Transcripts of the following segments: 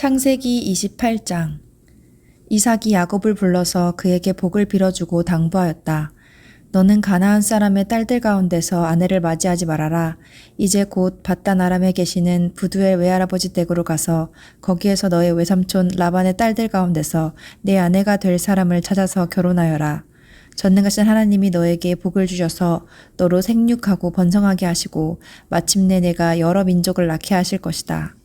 창세기 28장. 이삭이 야곱을 불러서 그에게 복을 빌어주고 당부하였다. 너는 가나안 사람의 딸들 가운데서 아내를 맞이하지 말아라. 이제 곧 밧단 아람에 계시는 부두엘 외할아버지 댁으로 가서 거기에서 너의 외삼촌 라반의 딸들 가운데서 내 아내가 될 사람을 찾아서 결혼하여라. 전능하신 하나님이 너에게 복을 주셔서 너로 생육하고 번성하게 하시고 마침내 내가 여러 민족을 낳게 하실 것이다.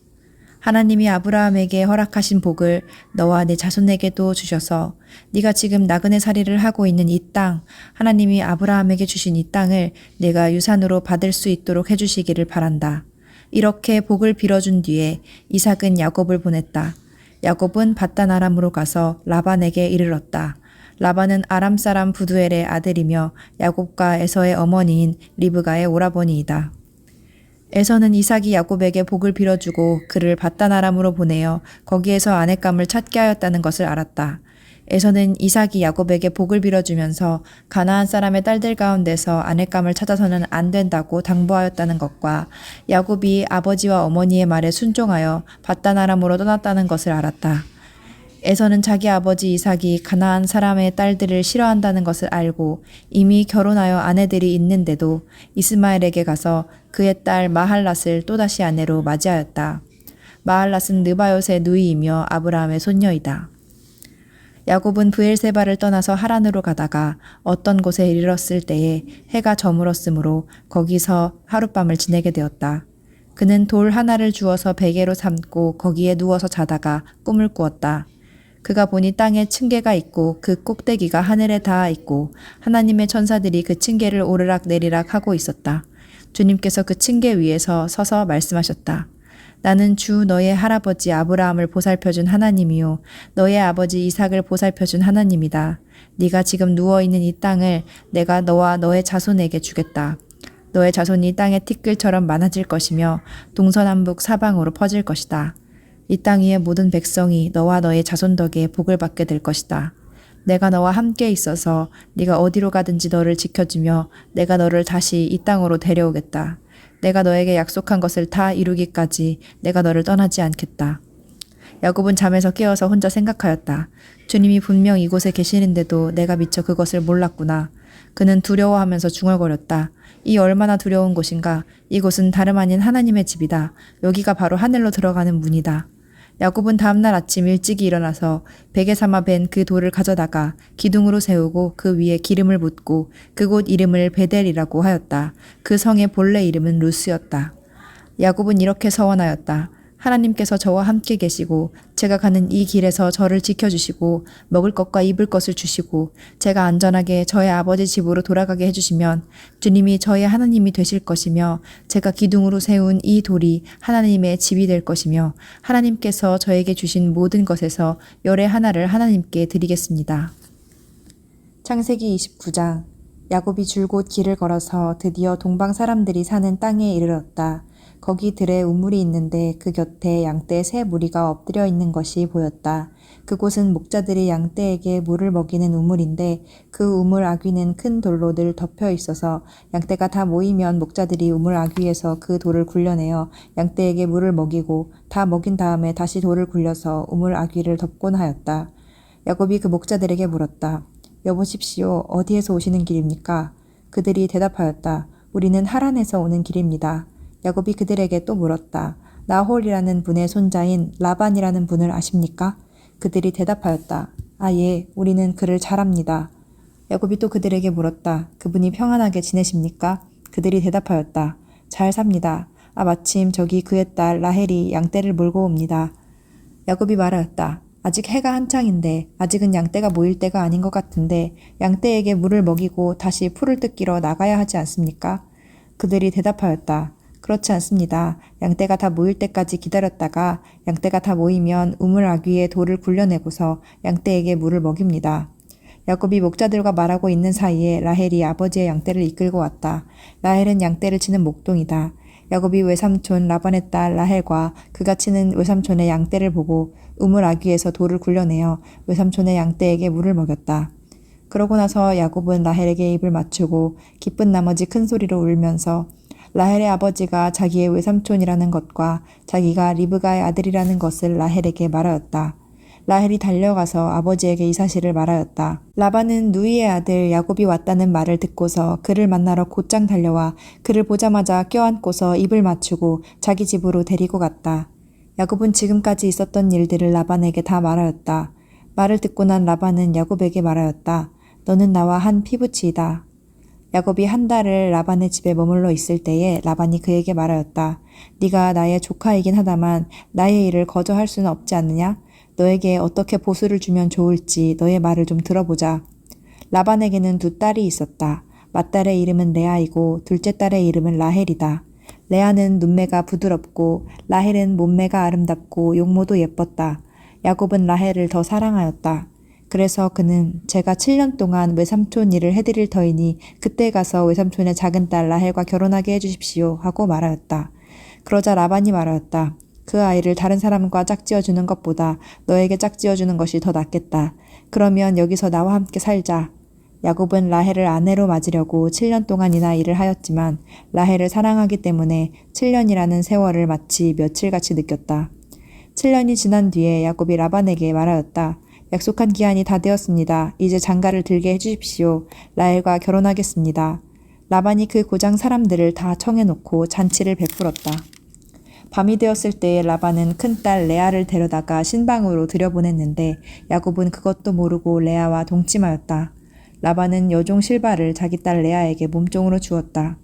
하나님이 아브라함에게 허락하신 복을 너와 네 자손에게도 주셔서 네가 지금 나그네 살이를 하고 있는 이 땅, 하나님이 아브라함에게 주신 이 땅을 내가 유산으로 받을 수 있도록 해주시기를 바란다. 이렇게 복을 빌어준 뒤에 이삭은 야곱을 보냈다. 야곱은 밧단 아람으로 가서 라반에게 이르렀다. 라반은 아람 사람 부두엘의 아들이며 야곱과 에서의 어머니인 리브가의 오라버니이다. 에서는 이삭이 야곱에게 복을 빌어주고 그를 밧단 아람으로 보내어 거기에서 아내감을 찾게 하였다는 것을 알았다. 에서는 이삭이 야곱에게 복을 빌어주면서 가나안 사람의 딸들 가운데서 아내감을 찾아서는 안 된다고 당부하였다는 것과 야곱이 아버지와 어머니의 말에 순종하여 밧단 아람으로 떠났다는 것을 알았다. 에서는 자기 아버지 이삭이 가나안 사람의 딸들을 싫어한다는 것을 알고 이미 결혼하여 아내들이 있는데도 이스마엘에게 가서 그의 딸 마할랏을 또다시 아내로 맞이하였다. 마할랏은 느바요의 누이이며 아브라함의 손녀이다. 야곱은 브엘세바를 떠나서 하란으로 가다가 어떤 곳에 이르렀을 때에 해가 저물었으므로 거기서 하룻밤을 지내게 되었다. 그는 돌 하나를 주워서 베개로 삼고 거기에 누워서 자다가 꿈을 꾸었다. 그가 보니 땅에 층계가 있고 그 꼭대기가 하늘에 닿아 있고 하나님의 천사들이 그 층계를 오르락 내리락 하고 있었다. 주님께서 그 층계 위에서 서서 말씀하셨다. 나는 주 너의 할아버지 아브라함을 보살펴준 하나님이요 너의 아버지 이삭을 보살펴준 하나님이다. 네가 지금 누워있는 이 땅을 내가 너와 너의 자손에게 주겠다. 너의 자손이 땅의 티끌처럼 많아질 것이며 동서남북 사방으로 퍼질 것이다. 이 땅 위의 모든 백성이 너와 너의 자손 덕에 복을 받게 될 것이다. 내가 너와 함께 있어서 네가 어디로 가든지 너를 지켜주며 내가 너를 다시 이 땅으로 데려오겠다. 내가 너에게 약속한 것을 다 이루기까지 내가 너를 떠나지 않겠다. 야곱은 잠에서 깨어서 혼자 생각하였다. 주님이 분명 이곳에 계시는데도 내가 미처 그것을 몰랐구나. 그는 두려워하면서 중얼거렸다. 이 얼마나 두려운 곳인가. 이곳은 다름 아닌 하나님의 집이다. 여기가 바로 하늘로 들어가는 문이다. 야곱은 다음날 아침 일찍이 일어나서 베개 삼아 벤 그 돌을 가져다가 기둥으로 세우고 그 위에 기름을 붓고 그곳 이름을 베델이라고 하였다. 그 성의 본래 이름은 루스였다. 야곱은 이렇게 서원하였다. 하나님께서 저와 함께 계시고 제가 가는 이 길에서 저를 지켜주시고 먹을 것과 입을 것을 주시고 제가 안전하게 저의 아버지 집으로 돌아가게 해주시면 주님이 저의 하나님이 되실 것이며 제가 기둥으로 세운 이 돌이 하나님의 집이 될 것이며 하나님께서 저에게 주신 모든 것에서 열의 하나를 하나님께 드리겠습니다. 창세기 29장. 야곱이 줄곧 길을 걸어서 드디어 동방 사람들이 사는 땅에 이르렀다. 거기 들에 우물이 있는데 그 곁에 양떼 세 무리가 엎드려 있는 것이 보였다. 그곳은 목자들이 양떼에게 물을 먹이는 우물인데 그 우물 아귀는 큰 돌로 늘 덮여 있어서 양떼가 다 모이면 목자들이 우물 아귀에서 그 돌을 굴려내어 양떼에게 물을 먹이고 다 먹인 다음에 다시 돌을 굴려서 우물 아귀를 덮곤 하였다. 야곱이 그 목자들에게 물었다. 여보십시오. 어디에서 오시는 길입니까? 그들이 대답하였다. 우리는 하란에서 오는 길입니다. 야곱이 그들에게 또 물었다. 나홀이라는 분의 손자인 라반이라는 분을 아십니까? 그들이 대답하였다. 아, 예, 우리는 그를 잘 압니다. 야곱이 또 그들에게 물었다. 그분이 평안하게 지내십니까? 그들이 대답하였다. 잘 삽니다. 아, 마침 저기 그의 딸 라헬이 양떼를 몰고 옵니다. 야곱이 말하였다. 아직 해가 한창인데 아직은 양떼가 모일 때가 아닌 것 같은데 양떼에게 물을 먹이고 다시 풀을 뜯기러 나가야 하지 않습니까? 그들이 대답하였다. 그렇지 않습니다. 양떼가 다 모일 때까지 기다렸다가 양떼가 다 모이면 우물 아귀에 돌을 굴려내고서 양떼에게 물을 먹입니다. 야곱이 목자들과 말하고 있는 사이에 라헬이 아버지의 양떼를 이끌고 왔다. 라헬은 양떼를 치는 목동이다. 야곱이 외삼촌 라반의 딸 라헬과 그가 치는 외삼촌의 양떼를 보고 우물 아귀에서 돌을 굴려내어 외삼촌의 양떼에게 물을 먹였다. 그러고 나서 야곱은 라헬에게 입을 맞추고 기쁜 나머지 큰 소리로 울면서 라헬의 아버지가 자기의 외삼촌이라는 것과 자기가 리브가의 아들이라는 것을 라헬에게 말하였다. 라헬이 달려가서 아버지에게 이 사실을 말하였다. 라반은 누이의 아들 야곱이 왔다는 말을 듣고서 그를 만나러 곧장 달려와 그를 보자마자 껴안고서 입을 맞추고 자기 집으로 데리고 갔다. 야곱은 지금까지 있었던 일들을 라반에게 다 말하였다. 말을 듣고 난 라반은 야곱에게 말하였다. 너는 나와 한 피부치이다. 야곱이 한 달을 라반의 집에 머물러 있을 때에 라반이 그에게 말하였다. 네가 나의 조카이긴 하다만 나의 일을 거저할 수는 없지 않느냐? 너에게 어떻게 보수를 주면 좋을지 너의 말을 좀 들어보자. 라반에게는 두 딸이 있었다. 맏딸의 이름은 레아이고 둘째 딸의 이름은 라헬이다. 레아는 눈매가 부드럽고 라헬은 몸매가 아름답고 용모도 예뻤다. 야곱은 라헬을 더 사랑하였다. 그래서 그는 제가 7년 동안 외삼촌 일을 해드릴 터이니 그때 가서 외삼촌의 작은 딸 라헬과 결혼하게 해주십시오 하고 말하였다. 그러자 라반이 말하였다. 그 아이를 다른 사람과 짝지어주는 것보다 너에게 짝지어주는 것이 더 낫겠다. 그러면 여기서 나와 함께 살자. 야곱은 라헬을 아내로 맞으려고 7년 동안이나 일을 하였지만 라헬을 사랑하기 때문에 7년이라는 세월을 마치 며칠같이 느꼈다. 7년이 지난 뒤에 야곱이 라반에게 말하였다. 약속한 기한이 다 되었습니다. 이제 장가를 들게 해주십시오. 라헬과 결혼하겠습니다. 라반이 그 고장 사람들을 다 청해놓고 잔치를 베풀었다. 밤이 되었을 때에 라반은 큰딸 레아를 데려다가 신방으로 들여보냈는데 야곱은 그것도 모르고 레아와 동침하였다. 라반은 여종 실바를 자기 딸 레아에게 몸종으로 주었다.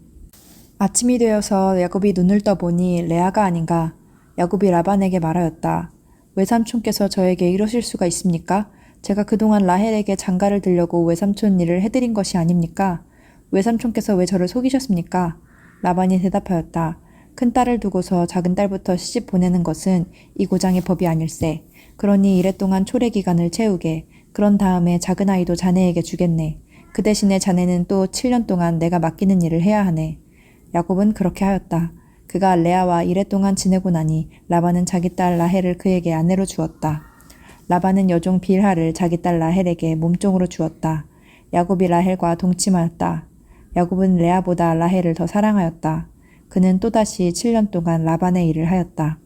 아침이 되어서 야곱이 눈을 떠보니 레아가 아닌가. 야곱이 라반에게 말하였다. 외삼촌께서 저에게 이러실 수가 있습니까? 제가 그동안 라헬에게 장가를 들려고 외삼촌 일을 해드린 것이 아닙니까? 외삼촌께서 왜 저를 속이셨습니까? 라반이 대답하였다. 큰딸을 두고서 작은딸부터 시집 보내는 것은 이 고장의 법이 아닐세. 그러니 이랫동안 초래 기간을 채우게. 그런 다음에 작은아이도 자네에게 주겠네. 그 대신에 자네는 또 7년 동안 내가 맡기는 일을 해야 하네. 야곱은 그렇게 하였다. 그가 레아와 이랫동안 지내고 나니 라반은 자기 딸 라헬을 그에게 아내로 주었다. 라반은 여종 빌하를 자기 딸 라헬에게 몸종으로 주었다. 야곱이 라헬과 동침하였다. 야곱은 레아보다 라헬을 더 사랑하였다. 그는 또다시 7년 동안 라반의 일을 하였다.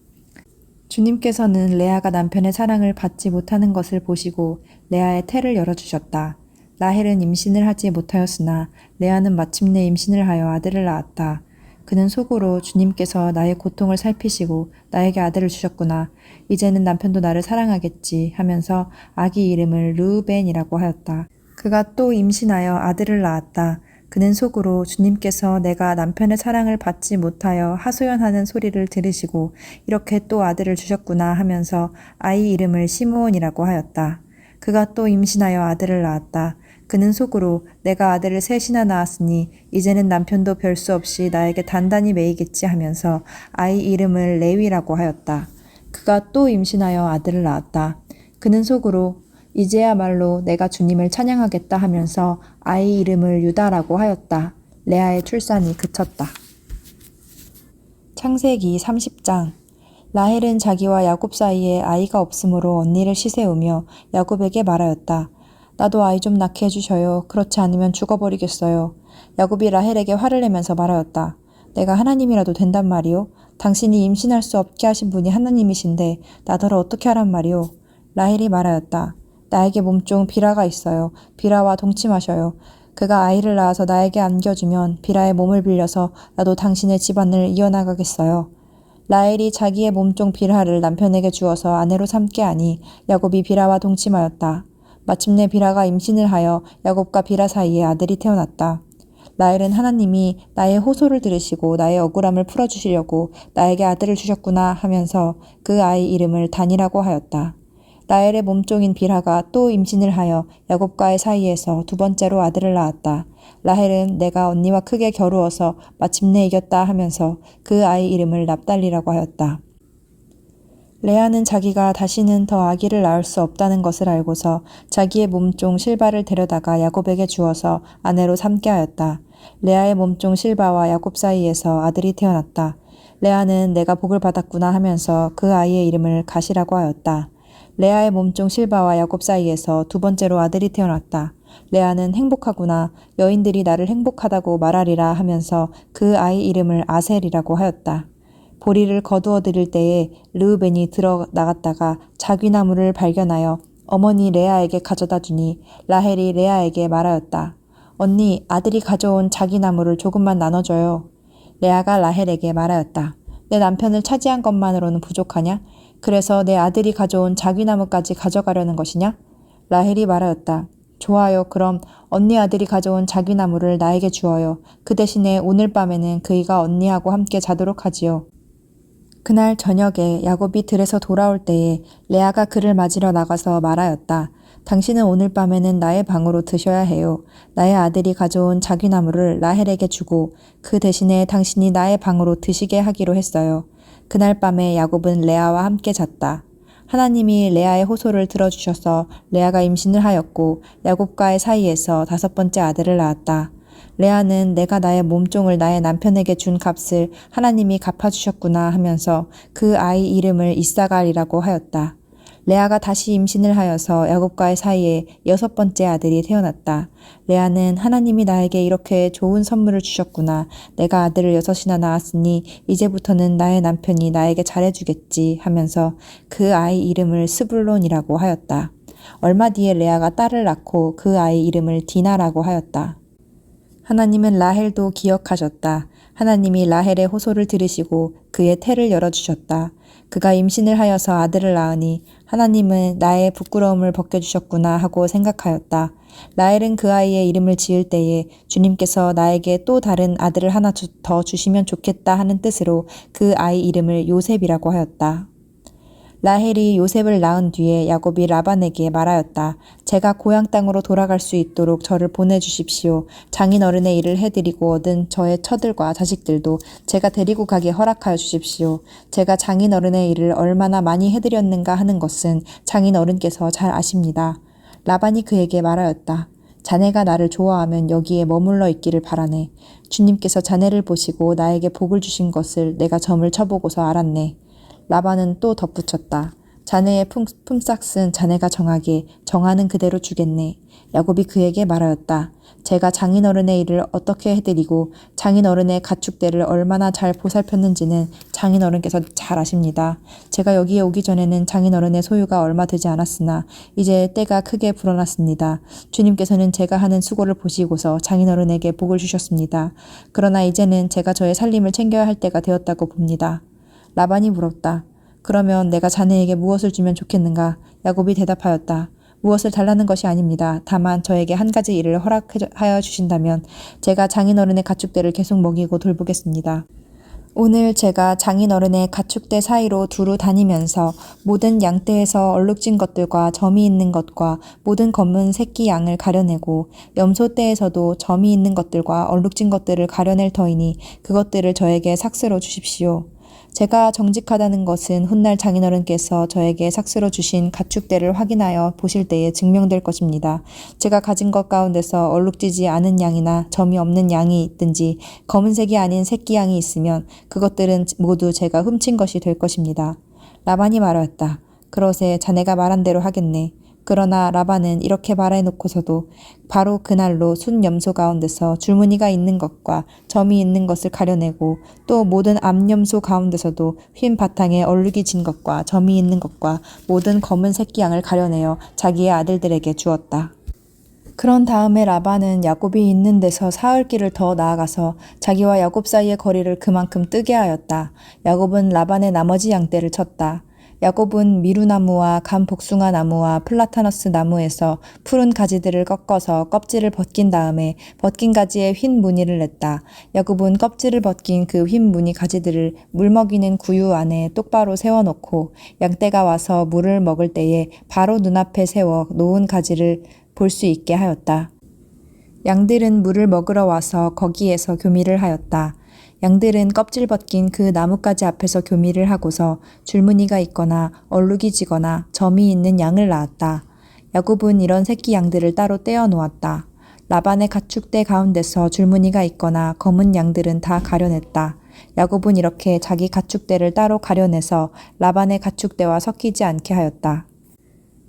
주님께서는 레아가 남편의 사랑을 받지 못하는 것을 보시고 레아의 태를 열어주셨다. 라헬은 임신을 하지 못하였으나 레아는 마침내 임신을 하여 아들을 낳았다. 그는 속으로 주님께서 나의 고통을 살피시고 나에게 아들을 주셨구나. 이제는 남편도 나를 사랑하겠지 하면서 아기 이름을 르우벤이라고 하였다. 그가 또 임신하여 아들을 낳았다. 그는 속으로 주님께서 내가 남편의 사랑을 받지 못하여 하소연하는 소리를 들으시고 이렇게 또 아들을 주셨구나 하면서 아이 이름을 시므온이라고 하였다. 그가 또 임신하여 아들을 낳았다. 그는 속으로 내가 아들을 셋이나 낳았으니 이제는 남편도 별 수 없이 나에게 단단히 매이겠지 하면서 아이 이름을 레위라고 하였다. 그가 또 임신하여 아들을 낳았다. 그는 속으로 이제야말로 내가 주님을 찬양하겠다 하면서 아이 이름을 유다라고 하였다. 레아의 출산이 그쳤다. 창세기 30장. 라헬은 자기와 야곱 사이에 아이가 없으므로 언니를 시세우며 야곱에게 말하였다. 나도 아이 좀 낳게 해주셔요. 그렇지 않으면 죽어버리겠어요. 야곱이 라헬에게 화를 내면서 말하였다. 내가 하나님이라도 된단 말이오? 당신이 임신할 수 없게 하신 분이 하나님이신데 나더러 어떻게 하란 말이오? 라헬이 말하였다. 나에게 몸종 비라가 있어요. 비라와 동침하셔요. 그가 아이를 낳아서 나에게 안겨주면 비라의 몸을 빌려서 나도 당신의 집안을 이어나가겠어요. 라헬이 자기의 몸종 비라를 남편에게 주어서 아내로 삼게 하니 야곱이 비라와 동침하였다. 마침내 비라가 임신을 하여 야곱과 비라 사이에 아들이 태어났다. 라헬은 하나님이 나의 호소를 들으시고 나의 억울함을 풀어주시려고 나에게 아들을 주셨구나 하면서 그 아이 이름을 단이라고 하였다. 라헬의 몸종인 빌하가 또 임신을 하여 야곱과의 사이에서 두 번째로 아들을 낳았다. 라헬은 내가 언니와 크게 겨루어서 마침내 이겼다 하면서 그 아이 이름을 납달리라고 하였다. 레아는 자기가 다시는 더 아기를 낳을 수 없다는 것을 알고서 자기의 몸종 실바를 데려다가 야곱에게 주어서 아내로 삼게 하였다. 레아의 몸종 실바와 야곱 사이에서 아들이 태어났다. 레아는 내가 복을 받았구나 하면서 그 아이의 이름을 갓이라고 하였다. 레아의 몸종 실바와 야곱 사이에서 두 번째로 아들이 태어났다. 레아는 행복하구나. 여인들이 나를 행복하다고 말하리라 하면서 그 아이 이름을 아셀이라고 하였다. 보리를 거두어 들일 때에 르우벤이 들어 나갔다가 자귀나무를 발견하여 어머니 레아에게 가져다 주니 라헬이 레아에게 말하였다. 언니, 아들이 가져온 자귀나무를 조금만 나눠줘요. 레아가 라헬에게 말하였다. 내 남편을 차지한 것만으로는 부족하냐? 그래서 내 아들이 가져온 자귀나무까지 가져가려는 것이냐? 라헬이 말하였다. 좋아요. 그럼 언니 아들이 가져온 자귀나무를 나에게 주어요. 그 대신에 오늘 밤에는 그이가 언니하고 함께 자도록 하지요. 그날 저녁에 야곱이 들에서 돌아올 때에 레아가 그를 맞으러 나가서 말하였다. 당신은 오늘 밤에는 나의 방으로 드셔야 해요. 나의 아들이 가져온 자귀나무를 라헬에게 주고 그 대신에 당신이 나의 방으로 드시게 하기로 했어요. 그날 밤에 야곱은 레아와 함께 잤다. 하나님이 레아의 호소를 들어주셔서 레아가 임신을 하였고 야곱과의 사이에서 5번째 아들을 낳았다. 레아는 내가 나의 몸종을 나의 남편에게 준 값을 하나님이 갚아주셨구나 하면서 그 아이 이름을 이사갈이라고 하였다. 레아가 다시 임신을 하여서 야곱과의 사이에 6번째 아들이 태어났다. 레아는 하나님이 나에게 이렇게 좋은 선물을 주셨구나. 내가 아들을 6이나 낳았으니 이제부터는 나의 남편이 나에게 잘해주겠지 하면서 그 아이 이름을 스불론이라고 하였다. 얼마 뒤에 레아가 딸을 낳고 그 아이 이름을 디나라고 하였다. 하나님은 라헬도 기억하셨다. 하나님이 라헬의 호소를 들으시고 그의 태를 열어주셨다. 그가 임신을 하여서 아들을 낳으니 하나님은 나의 부끄러움을 벗겨주셨구나 하고 생각하였다. 라헬은 그 아이의 이름을 지을 때에 주님께서 나에게 또 다른 아들을 하나 더 주시면 좋겠다 하는 뜻으로 그 아이 이름을 요셉이라고 하였다. 라헬이 요셉을 낳은 뒤에 야곱이 라반에게 말하였다. 제가 고향 땅으로 돌아갈 수 있도록 저를 보내주십시오. 장인어른의 일을 해드리고 얻은 저의 처들과 자식들도 제가 데리고 가게 허락하여 주십시오. 제가 장인어른의 일을 얼마나 많이 해드렸는가 하는 것은 장인어른께서 잘 아십니다. 라반이 그에게 말하였다. 자네가 나를 좋아하면 여기에 머물러 있기를 바라네. 주님께서 자네를 보시고 나에게 복을 주신 것을 내가 점을 쳐보고서 알았네. 라반은 또 덧붙였다. 자네의 품삯은 자네가 정하게 정하는 그대로 주겠네. 야곱이 그에게 말하였다. 제가 장인어른의 일을 어떻게 해드리고 장인어른의 가축대를 얼마나 잘 보살폈는지는 장인어른께서 잘 아십니다. 제가 여기에 오기 전에는 장인어른의 소유가 얼마 되지 않았으나 이제 때가 크게 불어났습니다. 주님께서는 제가 하는 수고를 보시고서 장인어른에게 복을 주셨습니다. 그러나 이제는 제가 저의 살림을 챙겨야 할 때가 되었다고 봅니다. 라반이 물었다. 그러면 내가 자네에게 무엇을 주면 좋겠는가? 야곱이 대답하였다. 무엇을 달라는 것이 아닙니다. 다만 저에게 한 가지 일을 허락하여 주신다면 제가 장인어른의 가축대를 계속 먹이고 돌보겠습니다. 오늘 제가 장인어른의 가축대 사이로 두루 다니면서 모든 양떼에서 얼룩진 것들과 점이 있는 것과 모든 검은 새끼 양을 가려내고 염소떼에서도 점이 있는 것들과 얼룩진 것들을 가려낼 터이니 그것들을 저에게 삭스로 주십시오. 제가 정직하다는 것은 훗날 장인어른께서 저에게 삭스로 주신 가축대를 확인하여 보실 때에 증명될 것입니다. 제가 가진 것 가운데서 얼룩지지 않은 양이나 점이 없는 양이 있든지 검은색이 아닌 새끼 양이 있으면 그것들은 모두 제가 훔친 것이 될 것입니다. 라반이 말하였다. 그러세 자네가 말한 대로 하겠네. 그러나 라반은 이렇게 말해놓고서도 바로 그날로 순 염소 가운데서 줄무늬가 있는 것과 점이 있는 것을 가려내고 또 모든 암염소 가운데서도 흰 바탕에 얼룩이 진 것과 점이 있는 것과 모든 검은 새끼 양을 가려내어 자기의 아들들에게 주었다. 그런 다음에 라반은 야곱이 있는 데서 사흘 길을 더 나아가서 자기와 야곱 사이의 거리를 그만큼 뜨게 하였다. 야곱은 라반의 나머지 양떼를 쳤다. 야곱은 미루나무와 감복숭아 나무와 플라타너스 나무에서 푸른 가지들을 꺾어서 껍질을 벗긴 다음에 벗긴 가지에 흰 무늬를 냈다. 야곱은 껍질을 벗긴 그 흰 무늬 가지들을 물 먹이는 구유 안에 똑바로 세워놓고 양떼가 와서 물을 먹을 때에 바로 눈앞에 세워 놓은 가지를 볼 수 있게 하였다. 양들은 물을 먹으러 와서 거기에서 교미를 하였다. 양들은 껍질 벗긴 그 나뭇가지 앞에서 교미를 하고서 줄무늬가 있거나 얼룩이 지거나 점이 있는 양을 낳았다. 야곱은 이런 새끼 양들을 따로 떼어 놓았다. 라반의 가축대 가운데서 줄무늬가 있거나 검은 양들은 다 가려냈다. 야곱은 이렇게 자기 가축대를 따로 가려내서 라반의 가축대와 섞이지 않게 하였다.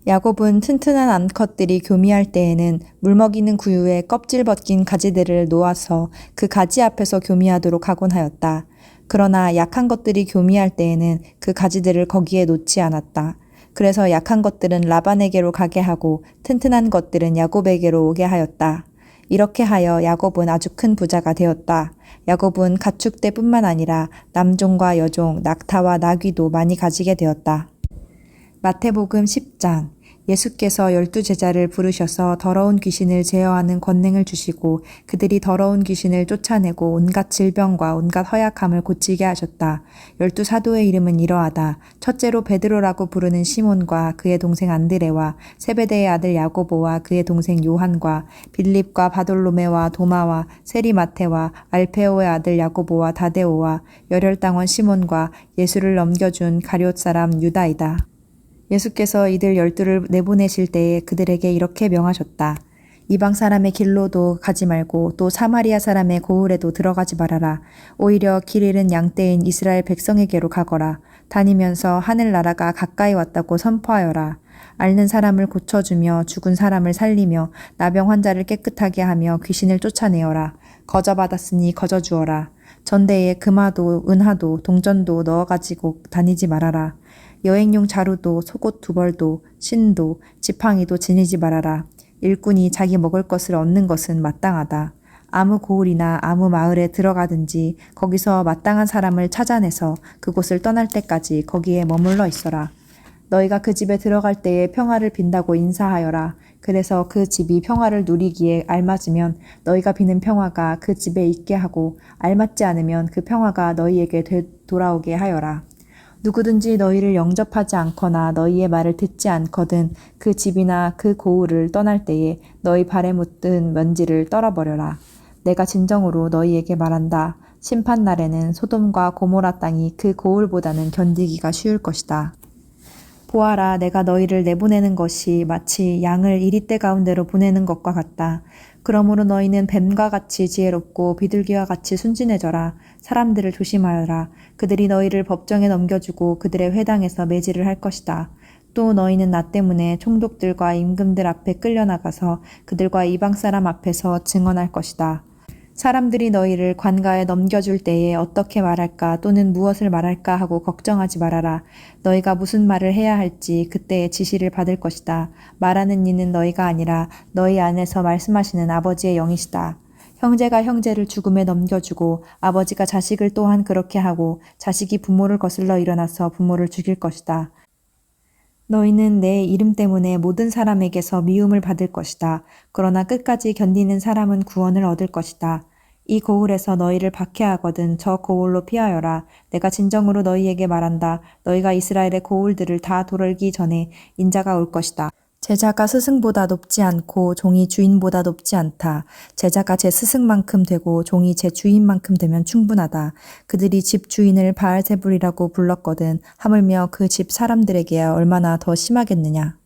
야곱은 튼튼한 암컷들이 교미할 때에는 물먹이는 구유에 껍질 벗긴 가지들을 놓아서 그 가지 앞에서 교미하도록 하곤 하였다. 그러나 약한 것들이 교미할 때에는 그 가지들을 거기에 놓지 않았다. 그래서 약한 것들은 라반에게로 가게 하고 튼튼한 것들은 야곱에게로 오게 하였다. 이렇게 하여 야곱은 아주 큰 부자가 되었다. 야곱은 가축대뿐만 아니라 남종과 여종, 낙타와 나귀도 많이 가지게 되었다. 마태복음 10장. 예수께서 12제자를 부르셔서 더러운 귀신을 제어하는 권능을 주시고 그들이 더러운 귀신을 쫓아내고 온갖 질병과 온갖 허약함을 고치게 하셨다. 12사도의 이름은 이러하다. 첫째로 베드로라고 부르는 시몬과 그의 동생 안드레와 세베대의 아들 야고보와 그의 동생 요한과 빌립과 바돌로메와 도마와 세리마테와 알페오의 아들 야고보와 다데오와 열혈당원 시몬과 예수를 넘겨준 가룟 사람 유다이다. 예수께서 이들 12를 내보내실 때에 그들에게 이렇게 명하셨다. 이방 사람의 길로도 가지 말고 또 사마리아 사람의 고을에도 들어가지 말아라. 오히려 길 잃은 양떼인 이스라엘 백성에게로 가거라. 다니면서 하늘나라가 가까이 왔다고 선포하여라. 앓는 사람을 고쳐주며 죽은 사람을 살리며 나병 환자를 깨끗하게 하며 귀신을 쫓아내어라. 거저받았으니 거저주어라. 전대에 금화도 은화도 동전도 넣어가지고 다니지 말아라. 여행용 자루도 속옷 2벌도 신도 지팡이도 지니지 말아라. 일꾼이 자기 먹을 것을 얻는 것은 마땅하다. 아무 고을이나 아무 마을에 들어가든지 거기서 마땅한 사람을 찾아내서 그곳을 떠날 때까지 거기에 머물러 있어라. 너희가 그 집에 들어갈 때에 평화를 빈다고 인사하여라. 그래서 그 집이 평화를 누리기에 알맞으면 너희가 비는 평화가 그 집에 있게 하고 알맞지 않으면 그 평화가 너희에게 돌아오게 하여라. 누구든지 너희를 영접하지 않거나 너희의 말을 듣지 않거든 그 집이나 그 고을을 떠날 때에 너희 발에 묻은 먼지를 떨어버려라. 내가 진정으로 너희에게 말한다. 심판날에는 소돔과 고모라 땅이 그 고을보다는 견디기가 쉬울 것이다. 보아라, 내가 너희를 내보내는 것이 마치 양을 이리떼 가운데로 보내는 것과 같다. 그러므로 너희는 뱀과 같이 지혜롭고 비둘기와 같이 순진해져라. 사람들을 조심하여라. 그들이 너희를 법정에 넘겨주고 그들의 회당에서 매질을 할 것이다. 또 너희는 나 때문에 총독들과 임금들 앞에 끌려나가서 그들과 이방 사람 앞에서 증언할 것이다. 사람들이 너희를 관가에 넘겨줄 때에 어떻게 말할까 또는 무엇을 말할까 하고 걱정하지 말아라. 너희가 무슨 말을 해야 할지 그때에 지시를 받을 것이다. 말하는 이는 너희가 아니라 너희 안에서 말씀하시는 아버지의 영이시다. 형제가 형제를 죽음에 넘겨주고 아버지가 자식을 또한 그렇게 하고 자식이 부모를 거슬러 일어나서 부모를 죽일 것이다. 너희는 내 이름 때문에 모든 사람에게서 미움을 받을 것이다. 그러나 끝까지 견디는 사람은 구원을 얻을 것이다. 이 고을에서 너희를 박해하거든 저 고을로 피하여라. 내가 진정으로 너희에게 말한다. 너희가 이스라엘의 고을들을 다 도르기 전에 인자가 올 것이다. 제자가 스승보다 높지 않고 종이 주인보다 높지 않다. 제자가 제 스승만큼 되고 종이 제 주인만큼 되면 충분하다. 그들이 집 주인을 바알세불이라고 불렀거든. 하물며 그 집 사람들에게 얼마나 더 심하겠느냐.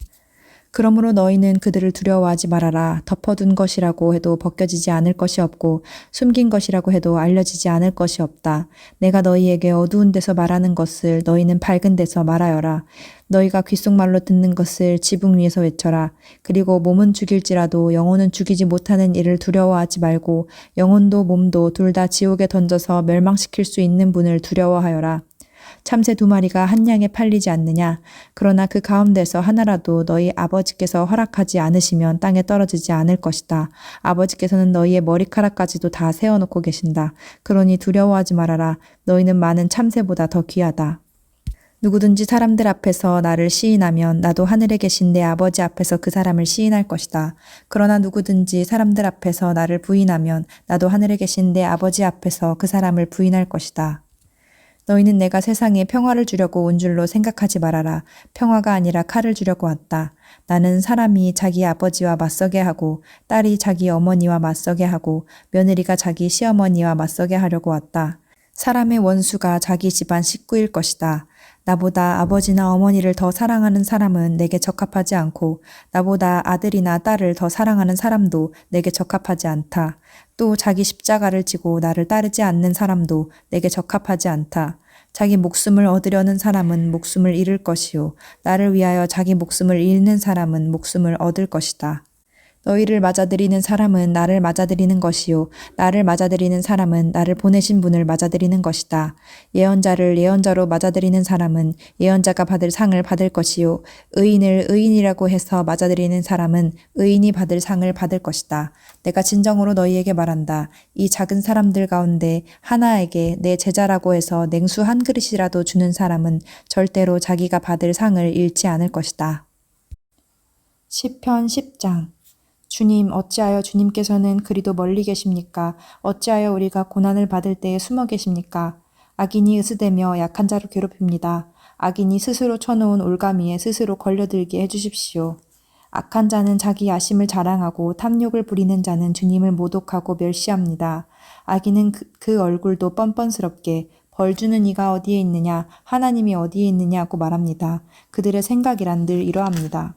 그러므로 너희는 그들을 두려워하지 말아라. 덮어둔 것이라고 해도 벗겨지지 않을 것이 없고 숨긴 것이라고 해도 알려지지 않을 것이 없다. 내가 너희에게 어두운 데서 말하는 것을 너희는 밝은 데서 말하여라. 너희가 귓속말로 듣는 것을 지붕 위에서 외쳐라. 그리고 몸은 죽일지라도 영혼은 죽이지 못하는 일을 두려워하지 말고 영혼도 몸도 둘 다 지옥에 던져서 멸망시킬 수 있는 분을 두려워하여라. 참새 2마리가 한 양에 팔리지 않느냐. 그러나 그 가운데서 하나라도 너희 아버지께서 허락하지 않으시면 땅에 떨어지지 않을 것이다. 아버지께서는 너희의 머리카락까지도 다 세워놓고 계신다. 그러니 두려워하지 말아라. 너희는 많은 참새보다 더 귀하다. 누구든지 사람들 앞에서 나를 시인하면 나도 하늘에 계신 내 아버지 앞에서 그 사람을 시인할 것이다. 그러나 누구든지 사람들 앞에서 나를 부인하면 나도 하늘에 계신 내 아버지 앞에서 그 사람을 부인할 것이다. 너희는 내가 세상에 평화를 주려고 온 줄로 생각하지 말아라. 평화가 아니라 칼을 주려고 왔다. 나는 사람이 자기 아버지와 맞서게 하고 딸이 자기 어머니와 맞서게 하고 며느리가 자기 시어머니와 맞서게 하려고 왔다. 사람의 원수가 자기 집안 식구일 것이다. 나보다 아버지나 어머니를 더 사랑하는 사람은 내게 적합하지 않고 나보다 아들이나 딸을 더 사랑하는 사람도 내게 적합하지 않다. 또 자기 십자가를 지고 나를 따르지 않는 사람도 내게 적합하지 않다. 자기 목숨을 얻으려는 사람은 목숨을 잃을 것이요 나를 위하여 자기 목숨을 잃는 사람은 목숨을 얻을 것이다. 너희를 맞아들이는 사람은 나를 맞아들이는 것이요 나를 맞아들이는 사람은 나를 보내신 분을 맞아들이는 것이다. 예언자를 예언자로 맞아들이는 사람은 예언자가 받을 상을 받을 것이요 의인을 의인이라고 해서 맞아들이는 사람은 의인이 받을 상을 받을 것이다. 내가 진정으로 너희에게 말한다. 이 작은 사람들 가운데 하나에게 내 제자라고 해서 냉수 한 그릇이라도 주는 사람은 절대로 자기가 받을 상을 잃지 않을 것이다. 시편 10장. 주님, 어찌하여 주님께서는 그리도 멀리 계십니까? 어찌하여 우리가 고난을 받을 때에 숨어 계십니까? 악인이 으스대며 약한 자를 괴롭힙니다. 악인이 스스로 쳐놓은 올가미에 스스로 걸려들게 해주십시오. 악한 자는 자기 야심을 자랑하고 탐욕을 부리는 자는 주님을 모독하고 멸시합니다. 악인은 그 얼굴도 뻔뻔스럽게 벌 주는 이가 어디에 있느냐, 하나님이 어디에 있느냐고 말합니다. 그들의 생각이란 늘 이러합니다.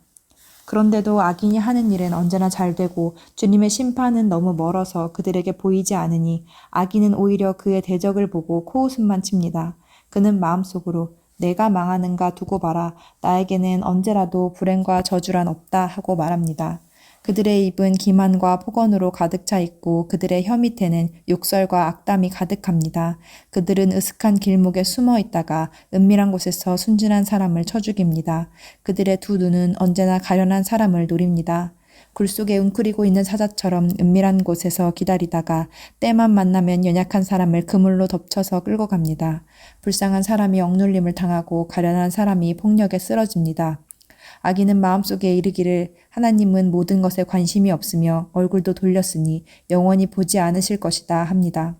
그런데도 악인이 하는 일은 언제나 잘 되고 주님의 심판은 너무 멀어서 그들에게 보이지 않으니 악인은 오히려 그의 대적을 보고 코웃음만 칩니다. 그는 마음속으로 내가 망하는가 두고 봐라. 나에게는 언제라도 불행과 저주란 없다 하고 말합니다. 그들의 입은 기만과 폭언으로 가득 차 있고 그들의 혀 밑에는 욕설과 악담이 가득합니다. 그들은 으슥한 길목에 숨어 있다가 은밀한 곳에서 순진한 사람을 쳐 죽입니다. 그들의 두 눈은 언제나 가련한 사람을 노립니다. 굴 속에 웅크리고 있는 사자처럼 은밀한 곳에서 기다리다가 때만 만나면 연약한 사람을 그물로 덮쳐서 끌고 갑니다. 불쌍한 사람이 억눌림을 당하고 가련한 사람이 폭력에 쓰러집니다. 악인은 마음속에 이르기를 하나님은 모든 것에 관심이 없으며 얼굴도 돌렸으니 영원히 보지 않으실 것이다 합니다.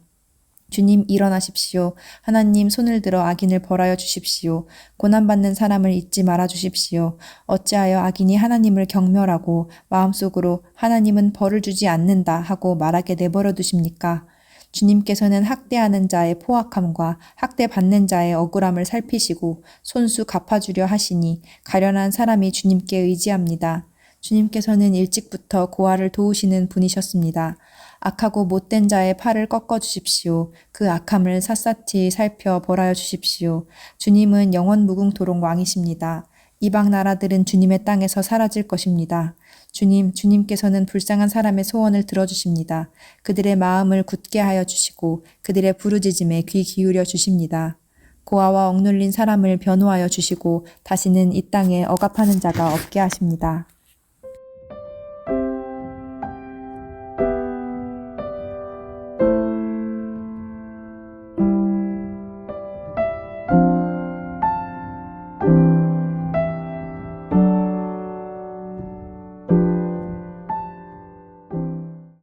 주님 일어나십시오. 하나님 손을 들어 악인을 벌하여 주십시오. 고난받는 사람을 잊지 말아 주십시오. 어찌하여 악인이 하나님을 경멸하고 마음속으로 하나님은 벌을 주지 않는다 하고 말하게 내버려 두십니까? 주님께서는 학대하는 자의 포악함과 학대받는 자의 억울함을 살피시고 손수 갚아주려 하시니 가련한 사람이 주님께 의지합니다. 주님께서는 일찍부터 고아를 도우시는 분이셨습니다. 악하고 못된 자의 팔을 꺾어 주십시오. 그 악함을 샅샅이 살펴 벌하여 주십시오. 주님은 영원 무궁토록 왕이십니다. 이방 나라들은 주님의 땅에서 사라질 것입니다. 주님께서는 불쌍한 사람의 소원을 들어주십니다. 그들의 마음을 굳게 하여 주시고 그들의 부르짖음에 귀 기울여 주십니다. 고아와 억눌린 사람을 변호하여 주시고 다시는 이 땅에 억압하는 자가 없게 하십니다.